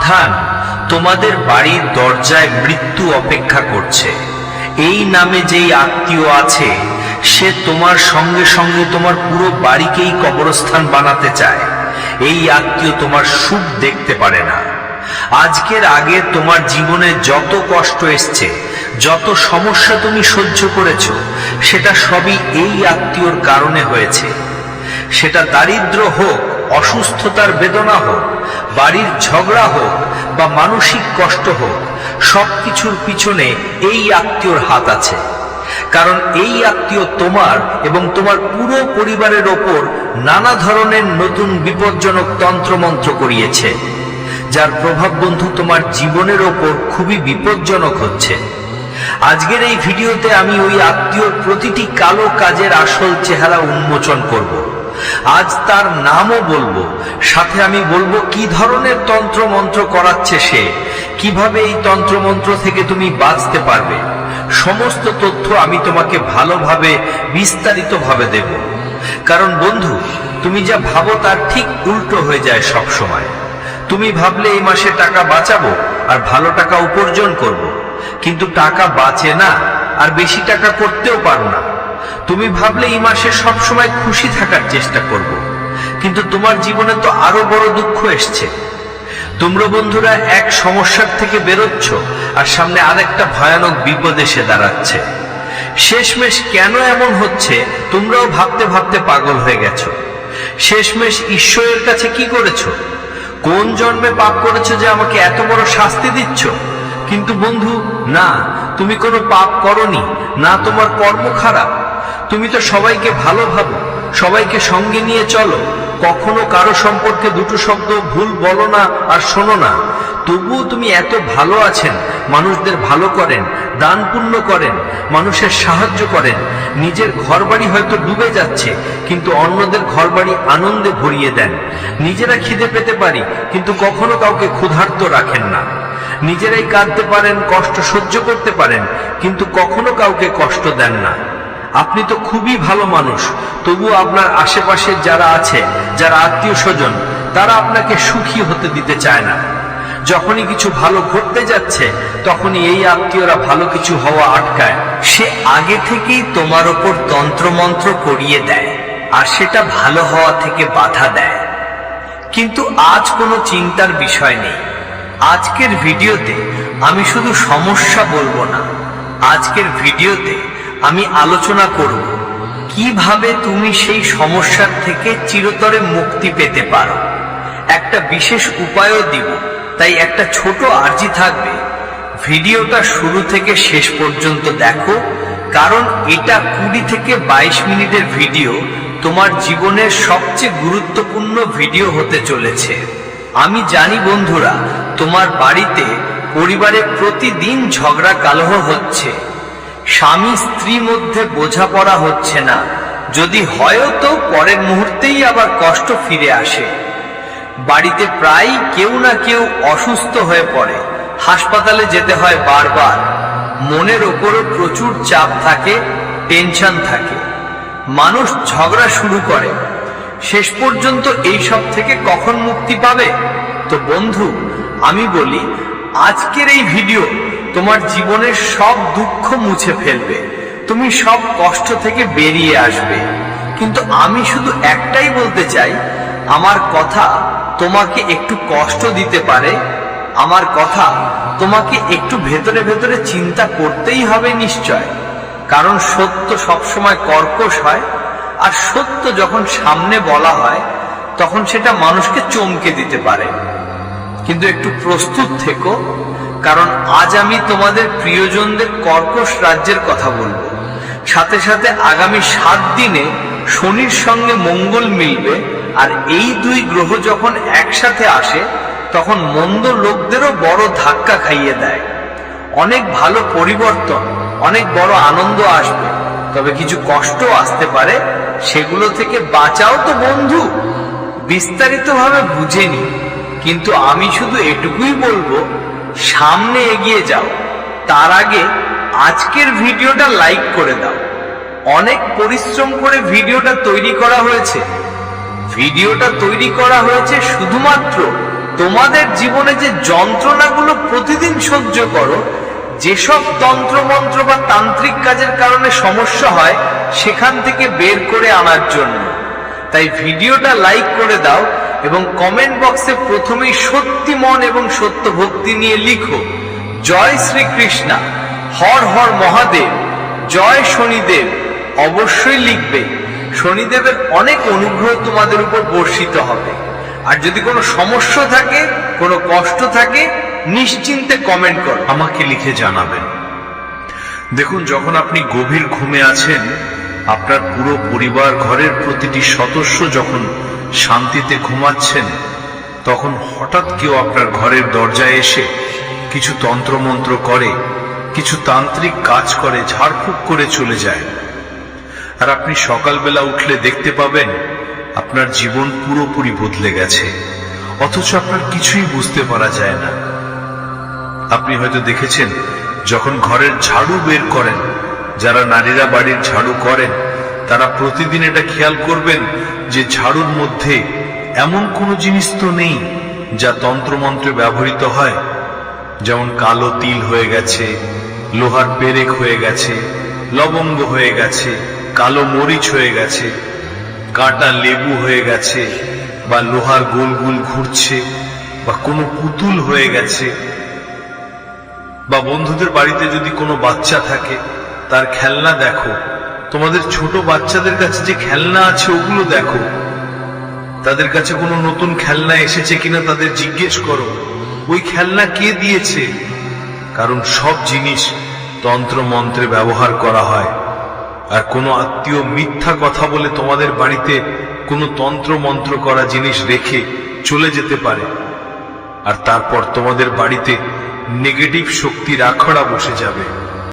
সাবধান, তোমাদের বাড়ির দরজায় মৃত্যু অপেক্ষা করছে। এই নামে যেই আত্মীয় আছে, সে তোমার সঙ্গে সঙ্গে তোমার পুরো বাড়িকেই কবরস্থান বানাতে চায়। এই আত্মীয় তোমার সুখ দেখতে পারে না। আজকের আগে তোমার জীবনে যত কষ্ট এসছে, যত সমস্যা তুমি সহ্য করেছ, সেটা সবই এই আত্মীয়র কারণে হয়েছে। সেটা দারিদ্র হোক, অসুস্থতার বেদনা হোক, বাড়ির ঝগড়া হোক বা মানসিক কষ্ট হোক, সবকিছুর পিছনে এই আত্মীয়র হাত আছে। কারণ এই আত্মীয় তোমার এবং তোমার পুরো পরিবারের ওপর নানা ধরনের নতুন বিপজ্জনক তন্ত্রমন্ত্র করিয়েছে, যার প্রভাব বন্ধু তোমার জীবনের ওপর খুবই বিপজ্জনক হচ্ছে। আজকের এই ভিডিওতে আমি ওই আত্মীয়র প্রতিটি কালো কাজের আসল চেহারা উন্মোচন করব। আজ তার নামও বলবো, সাথে আমি বলবো কি ধরনের তন্ত্রমন্ত্র করাচ্ছে সে, কিভাবে এই তন্ত্রমন্ত্র থেকে তুমি বাঁচতে পারবে। সমস্ত তথ্য আমি তোমাকে ভালোভাবে বিস্তারিতভাবে দেব। কারণ বন্ধু, তুমি যা ভাবো তার ঠিক উল্টো হয়ে যায় সব সময়। তুমি ভাবলে এই মাসে টাকা বাঁচাবো আর ভালো টাকা উপার্জন করব, কিন্তু টাকা বাঁচে না আর বেশি টাকা করতেও পারো না। তুমি ভাবলে এই মাসে সব সময় খুশি থাকার চেষ্টা করব, কিন্তু তোমার জীবনে তো আরো বড় দুঃখ এসছে। তোমরা বন্ধুরা এক সমস্যার থেকে বেরোচ্ছ আর সামনে আরেকটা ভয়ানক বিপদ এসে দাঁড়াচ্ছে। শেষমেশ কেন এমন হচ্ছে তোমরাও ভাবতে ভাবতে পাগল হয়ে গেছো। শেষমেশ ঈশ্বরের কাছে কি করেছো? কোন জন্মে পাপ করেছো যে আমাকে এত বড় শাস্তি দিচ্ছ? কিন্তু বন্ধু না, তুমি কোনো পাপ করনি, না তোমার কর্ম খারাপ। তুমি তো সবাইকে ভালো ভাবো, সবাইকে সঙ্গে নিয়ে চলো, কখনো কারো সম্পর্কে দুটো শব্দ ভুল বলো না আর শোনো না। তবুও তুমি এত ভালো আছেন, মানুষদের ভালো করেন, দান পুণ্য করেন, মানুষের সাহায্য করেন। নিজের ঘরবাড়ি হয়তো ডুবে যাচ্ছে, কিন্তু অন্যদের ঘরবাড়ি আনন্দে ভরিয়ে দেন। নিজেরা খিদে পেতে পারি, কিন্তু কখনো কাউকে ক্ষুধার্ত রাখেন না। নিজেরাই কাঁদতে পারেন, কষ্ট সহ্য করতে পারেন, কিন্তু কখনো কাউকে কষ্ট দেন না। আপনি তো খুবই ভালো মানুষ, তবু আপনার আশেপাশে যারা আছে, যারা আত্মীয় স্বজন, তারা আপনাকে সুখী হতে দিতে চায় না। যখনই কিছু ভালো ঘটতে যাচ্ছে, তখনই এই আত্মীয়রা ভালো কিছু হওয়া আটকায়। সে আগে থেকেই তোমার ওপর তন্ত্রমন্ত্র করিয়ে দেয় আর সেটা ভালো হওয়া থেকে বাধা দেয়। কিন্তু আজ কোনো চিন্তার বিষয় নেই। আজকের ভিডিওতে আমি শুধু সমস্যা বলবো না, আজকের ভিডিওতে আমি আলোচনা করব কিভাবে তুমি সেই সমস্যার থেকে চিরতরে মুক্তি পেতে পারো। একটা বিশেষ উপায়ও দিব, তাই একটা ছোট আর্জি থাকবে, ভিডিওটা শুরু থেকে শেষ পর্যন্ত দেখো, কারণ এটা 20 থেকে 22 মিনিটের ভিডিও, তোমার জীবনের সবচেয়ে গুরুত্বপূর্ণ ভিডিও হতে চলেছে। আমি জানি বন্ধুরা, তোমার বাড়িতে পরিবারে প্রতিদিন ঝগড়া কলহ হচ্ছে, স্বামী স্ত্রী মধ্যে বোঝাপড়া হচ্ছে না, যদি হয়ও তো পরের মুহূর্তেই আবার কষ্ট ফিরে আসে। বাড়িতে প্রায় কেউ না কেউ অসুস্থ হয়ে পড়ে, হাসপাতালে যেতে হয় বারবার, মনের ওপরও প্রচুর চাপ থাকে, টেনশন থাকে, মানুষ ঝগড়া শুরু করে। শেষ পর্যন্ত এই সব থেকে কখন মুক্তি পাবে? তো বন্ধু, আমি বলি, আজকের এই ভিডিও তোমার জীবনের সব দুঃখ মুছে ফেলবে, তুমি সব কষ্ট থেকে বেরিয়ে আসবে। কিন্তু আমি শুধু একটাই বলতে চাই, আমার কথা তোমাকে একটু কষ্ট দিতে পারে, আমার কথা তোমাকে একটু ভেতরে ভেতরে চিন্তা করতেই হবে নিশ্চয়। কারণ সত্য সবসময় কর্কশ হয়, আর সত্য যখন সামনে বলা হয় তখন সেটা মানুষকে চমকে দিতে পারে। কিন্তু একটু প্রস্তুত থেকো, কারণ আজ আমি তোমাদের প্রিয়জনদের কর্কশ রাজ্যের কথা বলবো। সাথে সাথে আগামী 7 দিনে শনির সঙ্গে মঙ্গল মিলবে, আর এই 2 গ্রহ যখন একসাথে আসে তখন মন্দ লোকদেরও বড় ধাক্কা খাইয়ে দেয়। অনেক ভালো পরিবর্তন, অনেক বড় আনন্দ আসবে, তবে কিছু কষ্ট আসতে পারে, সেগুলো থেকে বাঁচাও তো বন্ধু। বিস্তারিতভাবে বুঝেনি, কিন্তু আমি শুধু এটুকুই বলবো, সামনে এগিয়ে যাও। তার আগে আজকের ভিডিওটা লাইক করে দাও। অনেক পরিশ্রম করে ভিডিওটা তৈরি করা হয়েছে। ভিডিওটা তৈরি করা হয়েছে শুধুমাত্র তোমাদের জীবনে যে যন্ত্রণাগুলো প্রতিদিন সহ্য করো, যেসব তন্ত্রমন্ত্র বা তান্ত্রিক কাজের কারণে সমস্যা হয়, সেখান থেকে বের করে আনার জন্য। তাই ভিডিওটা লাইক করে দাও এবং কমেন্ট বক্সে প্রথমেই সত্যি মন এবং সত্য ভক্তি নিয়ে লিখো জয় শ্রীকৃষ্ণা, হর হর মহাদেব, জয় শনিদেব। অবশ্যই লিখবে, শনিদেবের অনেক অনুগ্রহ তোমাদের উপর বর্ষিত হবে। আর যদি কোনো সমস্যা থাকে, কোনো কষ্ট থাকে, নিশ্চিন্তে কমেন্ট করো, আমাকে লিখে জানাবেন। দেখুন, যখন আপনি গভীর ঘুমে আছেন, আপনার পুরো পরিবার, ঘরের প্রতিটি সদস্য যখন শান্তিতে ঘুমাচ্ছেন, তখন হঠাৎ কেউ আপনার ঘরের দরজায় এসে কিছু তন্ত্রমন্ত্র করে, কিছু তান্ত্রিক কাজ করে, ঝাড়ফুঁক করে চলে যায়। আর আপনি সকালবেলা উঠলে দেখতে পাবেন আপনার জীবন পুরোপুরি বদলে গেছে, অথচ আপনার কিছুই বুঝতে পারা যায় না। আপনি হয়তো দেখেছেন, যখন ঘরের ঝাড়ু বের করেন, যারা নারীরা বাড়ির ঝাড়ু করেন, তারা প্রতিদিন এটা খেয়াল করবেন যে ঝাড়ুর মধ্যে এমন কোনো জিনিস তো নেই যা তন্ত্রমন্ত্রে ব্যবহৃত হয়। যেমন কালো তিল হয়ে গেছে, লোহার পেরেক হয়ে গেছে, লবঙ্গ হয়ে গেছে, কালো মরিচ হয়ে গেছে, কাটা লেবু হয়ে গেছে, বা লোহার গোল গোল ঘুরছে, বা কোনো পুতুল হয়ে গেছে। বা বন্ধুদের বাড়িতে যদি কোনো বাচ্চা থাকে, তার খেলনা দেখো। তোমাদের ছোট বাচ্চাদের কাছে যে খেলনা আছে, ওগুলো দেখো। তাদের কাছে কোনো নতুন খেলনা এসেছে কিনা তাদের জিজ্ঞেস করো, ওই খেলনা কে দিয়েছে। কারণ সব জিনিস তন্ত্রমন্ত্রে ব্যবহার করা হয়। আর কোনো আত্মীয় মিথ্যা কথা বলে তোমাদের বাড়িতে কোনো তন্ত্রমন্ত্র করা জিনিস রেখে চলে যেতে পারে, আর তারপর তোমাদের বাড়িতে নেগেটিভ শক্তির আখড়া বসে যাবে।